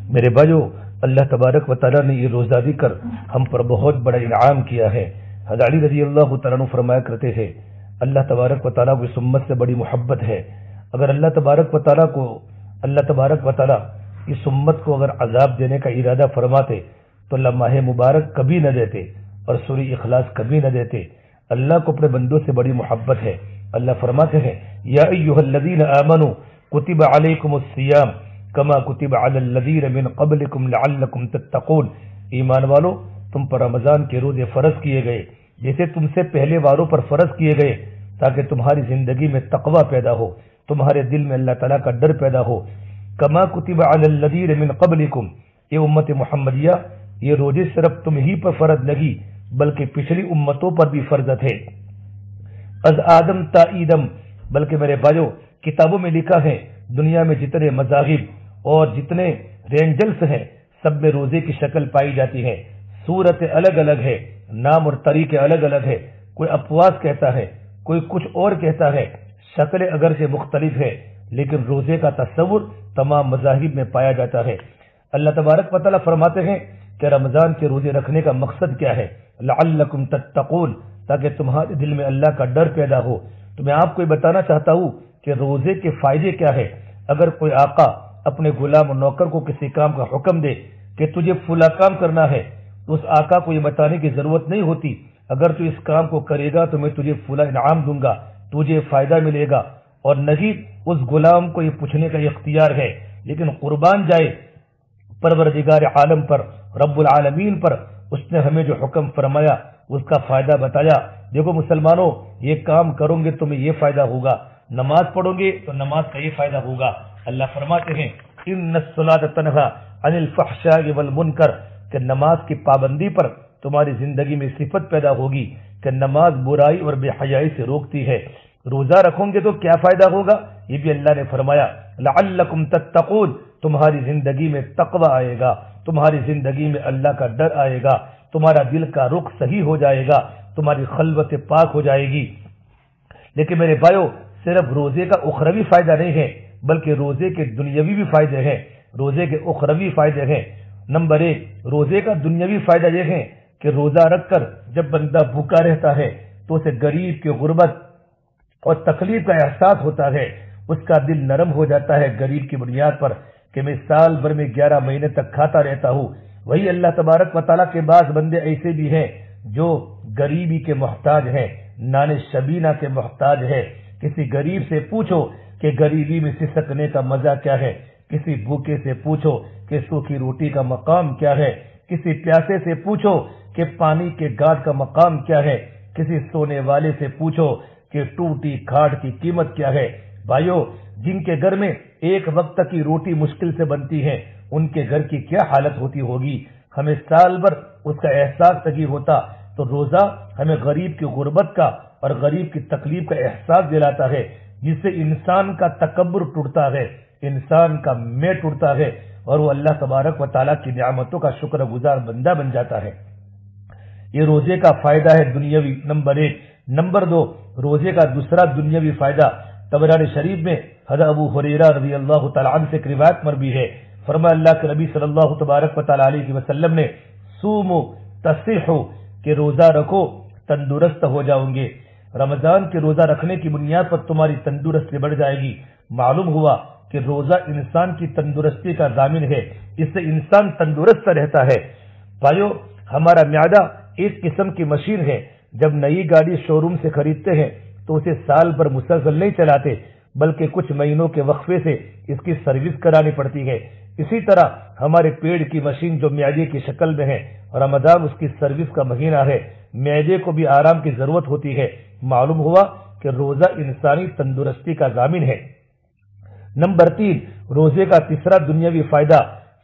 میرے بھائیو، اللہ تبارک و تعالیٰ نے یہ روزہ کر ہم پر بہت بڑا انعام کیا ہے۔ حضرت علی رضی اللہ تعالیٰ عنہ فرمایا کرتے ہیں، اللہ تبارک و تعالیٰ کو اس امت سے بڑی محبت ہے۔ اگر اللہ تبارک و تعالیٰ اس امت کو اگر عذاب دینے کا ارادہ فرماتے تو اللہ ماہ مبارک کبھی نہ دیتے اور سورہ اخلاص کبھی نہ دیتے۔ اللہ کو اپنے بندوں سے بڑی محبت ہے۔ اللہ فرماتے ہیں، یا ایھا الذین آمنوا کتب علیکم الصیام کما کتب علی الذین من قبلکم لعلکم تتقون۔ ایمان والو، تم پر رمضان کے روزے فرض کیے گئے جیسے تم سے پہلے والوں پر فرض کیے گئے، تاکہ تمہاری زندگی میں تقوی پیدا ہو، تمہارے دل میں اللہ تعالیٰ کا ڈر پیدا ہو۔ کما کتب علی الذین من قبلکم، یہ امت محمدیہ، یہ روزے صرف تم ہی پر فرض نہیں بلکہ پچھلی امتوں پر بھی فرض تھے۔ از آدم تا ایدم، بلکہ میرے بھائیو کتابوں میں لکھا ہے، دنیا میں جتنے مذاہب اور جتنے رینجلس ہیں سب میں روزے کی شکل پائی جاتی ہے۔ صورت الگ الگ ہے، نام اور طریقے الگ الگ ہے، کوئی اپواس کہتا ہے، کوئی کچھ اور کہتا ہے، شکلیں اگرچہ مختلف ہے لیکن روزے کا تصور تمام مذاہب میں پایا جاتا ہے۔ اللہ تبارک و تعالیٰ فرماتے ہیں کہ رمضان کے روزے رکھنے کا مقصد کیا ہے؟ لعلکم تتقون، تاکہ تمہارے دل میں اللہ کا ڈر پیدا ہو۔ تو میں آپ کو یہ بتانا چاہتا ہوں کہ روزے کے فائدے کیا ہے۔ اگر کوئی آقا اپنے غلام و نوکر کو کسی کام کا حکم دے کہ تجھے فلاں کام کرنا ہے تو اس آقا کو یہ بتانے کی ضرورت نہیں ہوتی، اگر تو اس کام کو کرے گا تو میں تجھے فلاں انعام دوں گا، تجھے فائدہ ملے گا، اور نہیں اس غلام کو یہ پوچھنے کا اختیار ہے۔ لیکن قربان جائے پروردگار عالم پر، رب العالمین پر، اس نے ہمیں جو حکم فرمایا اس کا فائدہ بتایا۔ دیکھو مسلمانوں، یہ کام کرو گے تمہیں یہ فائدہ ہوگا، نماز پڑھو گے تو نماز کا یہ فائدہ ہوگا۔ اللہ فرماتے ہیں، ان الصلاۃ تنہی عن الفحشاء والمنکر، کہ نماز کی پابندی پر تمہاری زندگی میں صفت پیدا ہوگی کہ نماز برائی اور بے حیائی سے روکتی ہے۔ روزہ رکھو گے تو کیا فائدہ ہوگا؟ یہ بھی اللہ نے فرمایا، لعلکم تتقون، تمہاری زندگی میں تقوی آئے گا، تمہاری زندگی میں اللہ کا ڈر آئے گا، تمہارا دل کا رخ صحیح ہو جائے گا، تمہاری خلوت پاک ہو جائے گی۔ لیکن میرے بھائیو، صرف روزے کا اخروی فائدہ نہیں ہے بلکہ روزے کے دنیاوی بھی فائدے ہیں۔ روزے کے اخروی فائدے ہیں۔ نمبر 1، روزے کا دنیاوی فائدہ یہ ہے کہ روزہ رکھ کر جب بندہ بھوکا رہتا ہے تو اسے غریب کی غربت اور تکلیف کا احساس ہوتا ہے، اس کا دل نرم ہو جاتا ہے غریب کی بنیاد پر کہ میں سال بھر میں 11 مہینے تک کھاتا رہتا ہوں۔ وہی اللہ تبارک و تعالیٰ کے بعض بندے ایسے بھی ہیں جو غریبی کے محتاج ہیں، نان شبینہ کے محتاج ہے۔ کسی غریب سے پوچھو کہ غریبی میں سسکنے کا مزہ کیا ہے، کسی بھوکے سے پوچھو کہ سوکھی روٹی کا مقام کیا ہے، کسی پیاسے سے پوچھو کہ پانی کے گھاٹ کا مقام کیا ہے، کسی سونے والے سے پوچھو کہ ٹوٹی کھاٹ کی قیمت کیا ہے۔ بھائیو، جن کے گھر میں ایک وقت کی روٹی مشکل سے بنتی ہے ان کے گھر کی کیا حالت ہوتی ہوگی۔ ہمیں سال بھر اس کا احساس نہیں ہوتا، تو روزہ ہمیں غریب کی غربت کا اور غریب کی تکلیف کا احساس دلاتا ہے، جس سے انسان کا تکبر ٹوٹتا ہے، انسان کا میں ٹوٹتا ہے اور وہ اللہ تبارک و تعالیٰ کی نعمتوں کا شکر گزار بندہ بن جاتا ہے۔ یہ روزے کا فائدہ ہے دنیاوی، نمبر 1۔ نمبر 2، روزے کا دوسرا دنیاوی فائدہ طبرانی شریف میں حضرت ابو ہریرہ رضی اللہ تعالیٰ عنہ سے روایت مروی ہے، فرمایا اللہ کے نبی صلی اللہ تبارک و تعالیٰ علیہ وسلم نے، صوموا تصحوا، کہ روزہ رکھو تندرست ہو جاؤ گے۔ رمضان کے روزہ رکھنے کی بنیاد پر تمہاری تندرستی بڑھ جائے گی۔ معلوم ہوا کہ روزہ انسان کی تندرستی کا ضامن ہے، اس سے انسان تندرست رہتا ہے۔ بھائیو، ہمارا معدہ ایک قسم کی مشین ہے، جب نئی گاڑی شو روم سے خریدتے ہیں تو اسے سال بھر مسلسل نہیں چلاتے بلکہ کچھ مہینوں کے وقفے سے اس کی سروس کرانی پڑتی ہے۔ اسی طرح ہمارے پیٹ کی مشین جو معدے کی شکل میں ہے، رمضان اس کی سروس کا مہینہ ہے، معدے کو بھی آرام کی ضرورت ہوتی ہے۔ معلوم ہوا کہ روزہ انسانی تندرستی کا ضامن ہے۔ نمبر 3، روزے کا تیسرا دنیاوی فائدہ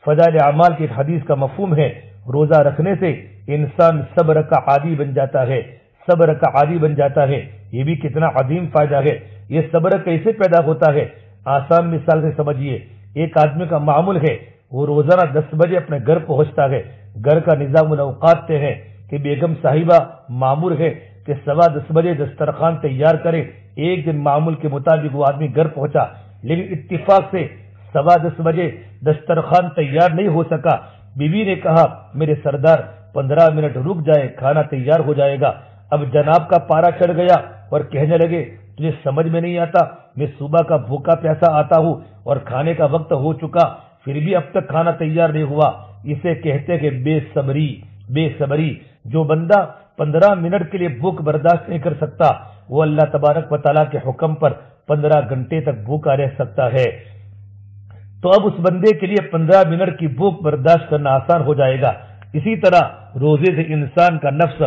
فضائل اعمال کی ایک حدیث کا مفہوم ہے، روزہ رکھنے سے انسان صبر کا عادی بن جاتا ہے، صبر کا عادی بن جاتا ہے۔ یہ بھی کتنا عظیم فائدہ ہے۔ یہ صبر کیسے پیدا ہوتا ہے؟ آسان مثال سے سمجھیے، ایک آدمی کا معمول ہے، وہ روزانہ 10 بجے اپنے گھر پہنچتا ہے، گھر کا نظام الاوقات طے ہے کہ بیگم صاحبہ معمول ہے کہ 10:15 بجے دسترخوان تیار کرے۔ ایک دن معمول کے مطابق وہ آدمی گھر پہنچا، لیکن اتفاق سے 10:15 دسترخوان تیار نہیں ہو سکا، بیوی نے کہا میرے سردار 15 منٹ رک جائے، کھانا تیار ہو جائے گا۔ اب جناب کا پارا چڑھ گیا اور کہنے لگے تجھے سمجھ میں نہیں آتا، میں صبح کا بھوکا پیاسا آتا ہوں اور کھانے کا وقت ہو چکا، پھر بھی اب تک کھانا تیار نہیں ہوا۔ اسے کہتے کہ بے صبری۔ جو بندہ 15 منٹ کے لیے بھوک برداشت نہیں کر سکتا، وہ اللہ تبارک و تعالیٰ کے حکم پر 15 گھنٹے تک بھوکا رہ سکتا ہے۔ تو اب اس بندے کے لیے 15 منٹ کی بھوک برداشت کرنا آسان ہو جائے گا۔ اسی طرح روزے سے انسان کا نفس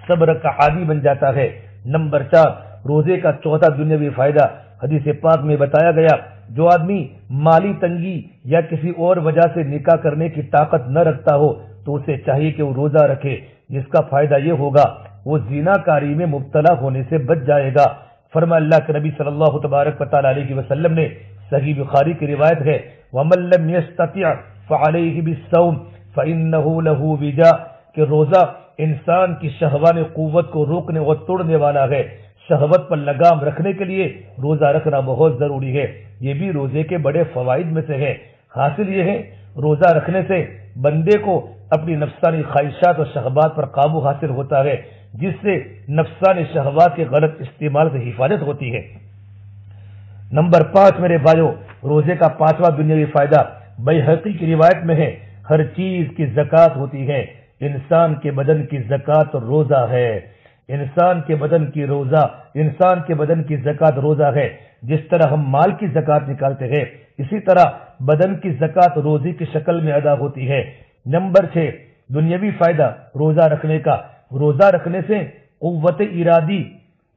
صبر کا عادی بن جاتا ہے۔ نمبر 4، روزے کا چوتھا دنیاوی فائدہ حدیث پاک میں بتایا گیا، جو آدمی مالی تنگی یا کسی اور وجہ سے نکاح کرنے کی طاقت نہ رکھتا ہو تو اسے چاہیے کہ وہ روزہ رکھے، جس کا فائدہ یہ ہوگا وہ زنا کاری میں مبتلا ہونے سے بچ جائے گا۔ فرمایا اللہ کے نبی صلی اللہ تبارک و تعالی علیہ وسلم نے، صحیح بخاری کی روایت ہے، وَمَن لَّمْ يَسْتَطِعْ فَعَلَيْهِ بِالصَّوْمِ فَإِنَّهُ لَهُ وِجَاءٌ، کہ روزہ انسان کی شہوان قوت کو روکنے اور توڑنے والا ہے۔ شہوت پر لگام رکھنے کے لیے روزہ رکھنا بہت ضروری ہے۔ یہ بھی روزے کے بڑے فوائد میں سے ہے۔ حاصل یہ ہے روزہ رکھنے سے بندے کو اپنی نفسانی خواہشات اور شہوات پر قابو حاصل ہوتا ہے، جس سے نفسانی شہوات کے غلط استعمال سے حفاظت ہوتی ہے۔ نمبر 5 میرے بھائیو، روزے کا 5واں دنیاوی فائدہ بیہقی کی روایت میں ہے، ہر چیز کی زکوٰۃ ہوتی ہے، انسان کے بدن کی زکوٰۃ روزہ ہے۔ انسان کے بدن کی زکوٰۃ روزہ ہے۔ جس طرح ہم مال کی زکوٰۃ نکالتے ہیں، اسی طرح بدن کی زکوٰۃ روزے کی شکل میں ادا ہوتی ہے۔ نمبر 6 دنیاوی فائدہ روزہ رکھنے کا، روزہ رکھنے سے قوت ارادی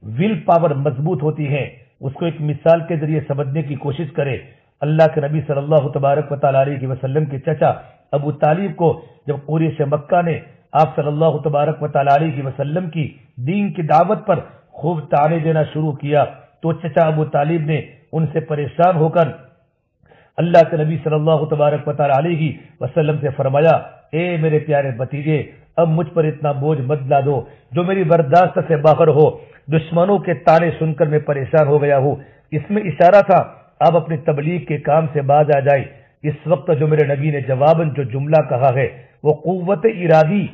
ول پاور مضبوط ہوتی ہے۔ اس کو ایک مثال کے ذریعے سمجھنے کی کوشش کرے۔ اللہ کے نبی صلی اللہ تبارک و تعالی علیہ وسلم کے چچا ابو طالب کو جب قریش مکہ نے آپ صلی اللہ تبارک و تعالی علیہ وسلم کی دین کی دعوت پر خوب طعنے دینا شروع کیا، تو چچا ابو طالب نے ان سے پریشان ہو کر اللہ کے نبی صلی اللہ تبارک و تعالی علیہ وسلم سے فرمایا، اے میرے پیارے بھتیجے، اب مجھ پر اتنا بوجھ مت لا دو جو میری برداشت سے باہر ہو، دشمنوں کے طعنے سن کر میں پریشان ہو گیا ہوں۔ اس میں اشارہ تھا آپ اپنی تبلیغ کے کام سے باز آ جائیں۔ اس وقت جو میرے نبی نے جواباً جو جملہ کہا ہے وہ قوت ارادی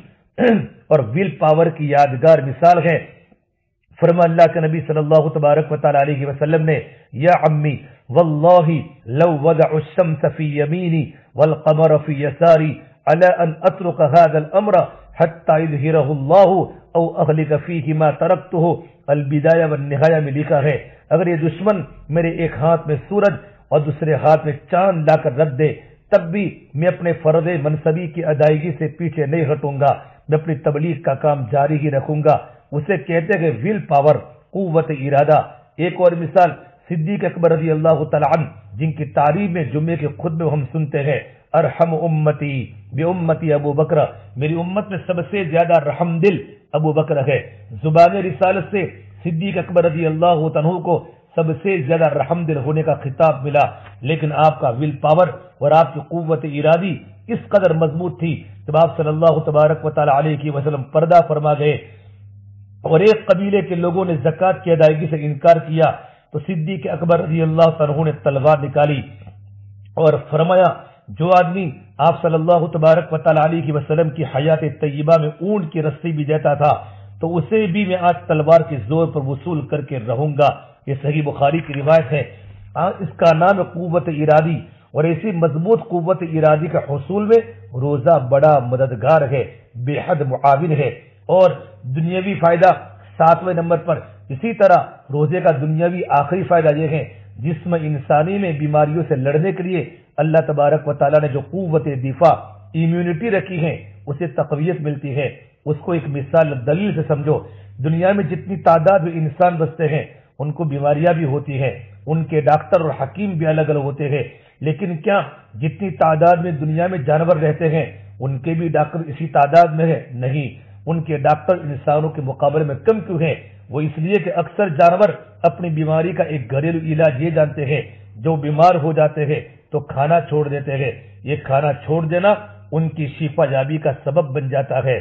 اور ول پاور کی یادگار مثال ہے۔ فرما اللہ کے نبی صلی اللہ تبارک و تعالی علیہ وسلم نے، یا عمی واللہ لو وضع الشمس فی یمینی والقمر فی یساری علی ان اترک هذا الامر حتی یظہرہ اللہ او اہلک فیہ ما ترکتہ، البدایہ والنہایہ میں لکھا ہے، اگر یہ دشمن میرے ایک ہاتھ میں سورج اور دوسرے ہاتھ میں چاند لا کر رکھ دے، تب بھی میں اپنے فرض منصبی کی ادائیگی سے پیچھے نہیں ہٹوں گا، میں اپنی تبلیغ کا کام جاری ہی رکھوں گا۔ اسے کہتے ہیں ول پاور، قوت ارادہ۔ ایک اور مثال صدیق اکبر رضی اللہ تعالی عنہ، جن کی تعریف میں جمعے کے خطبے میں ہم سنتے ہیں، ارحم امتی بے امتی ابو بکر، میری امت میں سب سے زیادہ رحم دل ابو بکر ہے۔ زبان رسالت سے صدیق اکبر رضی اللہ عنہ کو سب سے زیادہ رحم دل ہونے کا خطاب ملا، لیکن آپ کا ول پاور اور آپ کی قوت ارادی اس قدر مضبوط تھی جب آپ صلی اللہ تبارک و تعالی علیہ وسلم پردہ فرما گئے اور ایک قبیلے کے لوگوں نے زکوٰۃ کی ادائیگی سے انکار کیا تو صدیق اکبر رضی اللہ عنہ نے تلوار نکالی اور فرمایا، جو آدمی آپ صلی اللہ تبارک و تعالی علیہ وسلم کی حیات طیبہ میں اونٹ کی رسی بھی دیتا تھا تو اسے بھی میں آج تلوار کے زور پر وصول کر کے رہوں گا۔ یہ صحیح بخاری کی روایت ہے۔ اس کا نام قوت ارادی، اور ایسی مضبوط قوت ارادی کا حصول میں روزہ بڑا مددگار ہے، بے حد معاون ہے۔ اور دنیاوی فائدہ 7ویں نمبر پر، اسی طرح روزے کا دنیاوی آخری فائدہ یہ ہے، جسم انسانی میں بیماریوں سے لڑنے کے لیے اللہ تبارک و تعالیٰ نے جو قوت دفاع امیونٹی رکھی ہے اسے تقویت ملتی ہے۔ اس کو ایک مثال دلیل سے سمجھو، دنیا میں جتنی تعداد میں انسان بستے ہیں ان کو بیماریاں بھی ہوتی ہیں، ان کے ڈاکٹر اور حکیم بھی الگ الگ ہوتے ہیں، لیکن کیا جتنی تعداد میں دنیا میں جانور رہتے ہیں ان کے بھی ڈاکٹر اسی تعداد میں ہے؟ نہیں، ان کے ڈاکٹر انسانوں کے مقابلے میں کم کیوں ہیں؟ وہ اس لیے کہ اکثر جانور اپنی بیماری کا ایک گھریلو علاج یہ جانتے ہیں، جو بیمار ہو جاتے ہیں تو کھانا چھوڑ دیتے ہیں، یہ کھانا چھوڑ دینا ان کی شفا یابی کا سبب بن جاتا ہے۔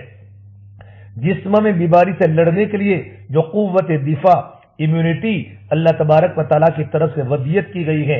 جسم میں بیماری سے لڑنے کے لیے جو قوت دفاع امیونٹی اللہ تبارک و تعالیٰ کی طرف سے ودیت کی گئی ہے،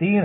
3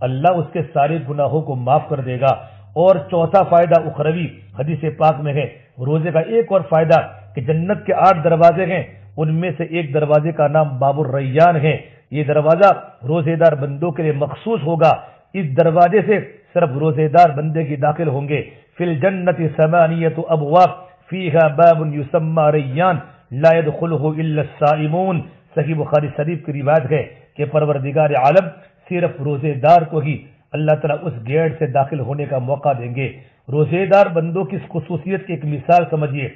اللہ اس کے سارے گناہوں کو معاف کر دے گا۔ اور چوتھا فائدہ اخروی حدیث پاک میں ہے، روزے کا ایک اور فائدہ کہ جنت کے 8 دروازے ہیں، ان میں سے ایک دروازے کا نام باب الریان ہے۔ یہ دروازہ روزے دار بندوں کے لیے مخصوص ہوگا۔ اس دروازے سے صرف روزے دار بندے کی داخل ہوں گے۔ فی الجنت 8 ابواب فیہا باب یسمى ریان لا يدخلہ الا الصائمون۔ صحیح بخاری شریف کی روایت ہے کہ پروردگار عالم صرف روزے دار کو ہی اللہ تعالیٰ اس گیٹ سے داخل ہونے کا موقع دیں گے۔ روزے دار بندوں کی اس خصوصیت کی ایک مثال سمجھیے۔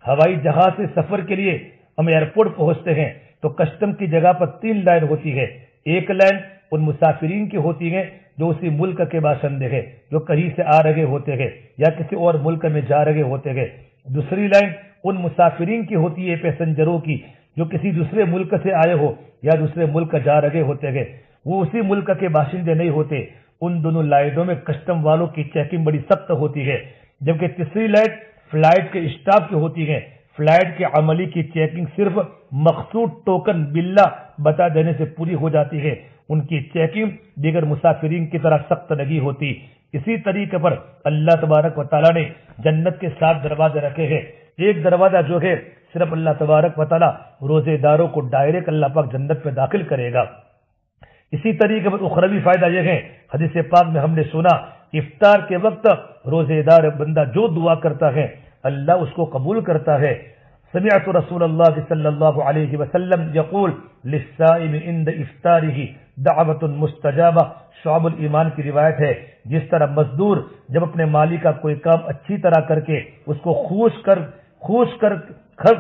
ہوائی جہاز سے سفر کے لیے ہم ایئرپورٹ پہنچتے ہیں تو کسٹم کی جگہ پر 3 لائن ہوتی ہے۔ ایک لائن ان مسافرین کی ہوتی ہے جو اسی ملک کے باشندے ہیں، جو کہیں سے آ رہے ہوتے ہیں یا کسی اور ملک میں جا رہے ہوتے ہیں۔ دوسری لائن ان مسافرین کی ہوتی ہے، پیسنجروں کی، جو کسی دوسرے ملک سے آئے ہو یا دوسرے ملک جا رہے ہوتے ہیں، وہ اسی ملک کے باشندے نہیں ہوتے۔ ان دونوں لائنوں میں کسٹم والوں کی چیکنگ بڑی سخت ہوتی ہے۔ جبکہ تیسری لائن فلائٹ کے اسٹاف کی ہوتی ہے۔ فلائٹ کے عملی کی چیکنگ صرف مخصوص ٹوکن باللہ بتا دینے سے پوری ہو جاتی ہے۔ ان کی چیکنگ دیگر مسافرین کی طرح سخت نہیں ہوتی۔ اسی طریقے پر اللہ تبارک و تعالیٰ نے جنت کے 7 دروازے رکھے ہیں۔ ایک دروازہ جو ہے صرف اللہ تبارک و تعالیٰ روزے داروں کو ڈائریکٹ اللہ پاک جنت میں داخل کرے گا۔ اسی طریقے پر اخروی فائدہ یہ ہے، حدیث پاک میں ہم نے سنا افطار کے وقت روزے دار بندہ جو دعا کرتا ہے اللہ اس کو قبول کرتا ہے۔ سمعت رسول اللہ صلی اللہ علیہ وسلم یقول للصائم عند افطارہ دعوت مستجابہ۔ شعب الایمان کی روایت ہے، جس طرح مزدور جب اپنے مالک کا کوئی کام اچھی طرح کر کے اس کو خوش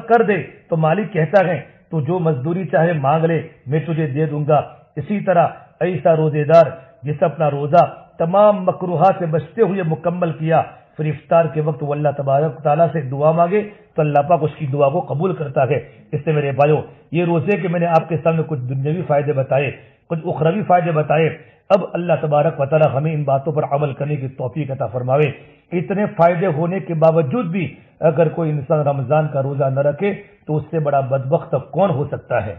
کر دے تو مالک کہتا ہے تو جو مزدوری چاہے مانگ لے میں تجھے دے دوں گا۔ اسی طرح ایسا روزے دار جس اپنا روزہ تمام مکروہات سے بچتے ہوئے مکمل کیا، پھر افطار کے وقت وہ اللہ تبارک تعالیٰ سے دعا مانگے تو اللہ پاک اس کی دعا کو قبول کرتا ہے۔ اس سے میرے بھائیو، یہ روزے کے میں نے آپ کے سامنے کچھ دنیاوی فائدے بتائے، کچھ اخروی فائدے بتائے۔ اب اللہ تبارک و تعالیٰ ہمیں ان باتوں پر عمل کرنے کی توفیق عطا فرماوے۔ اتنے فائدے ہونے کے باوجود بھی اگر کوئی انسان رمضان کا روزہ نہ رکھے تو اس سے بڑا بدبخت کون ہو سکتا ہے؟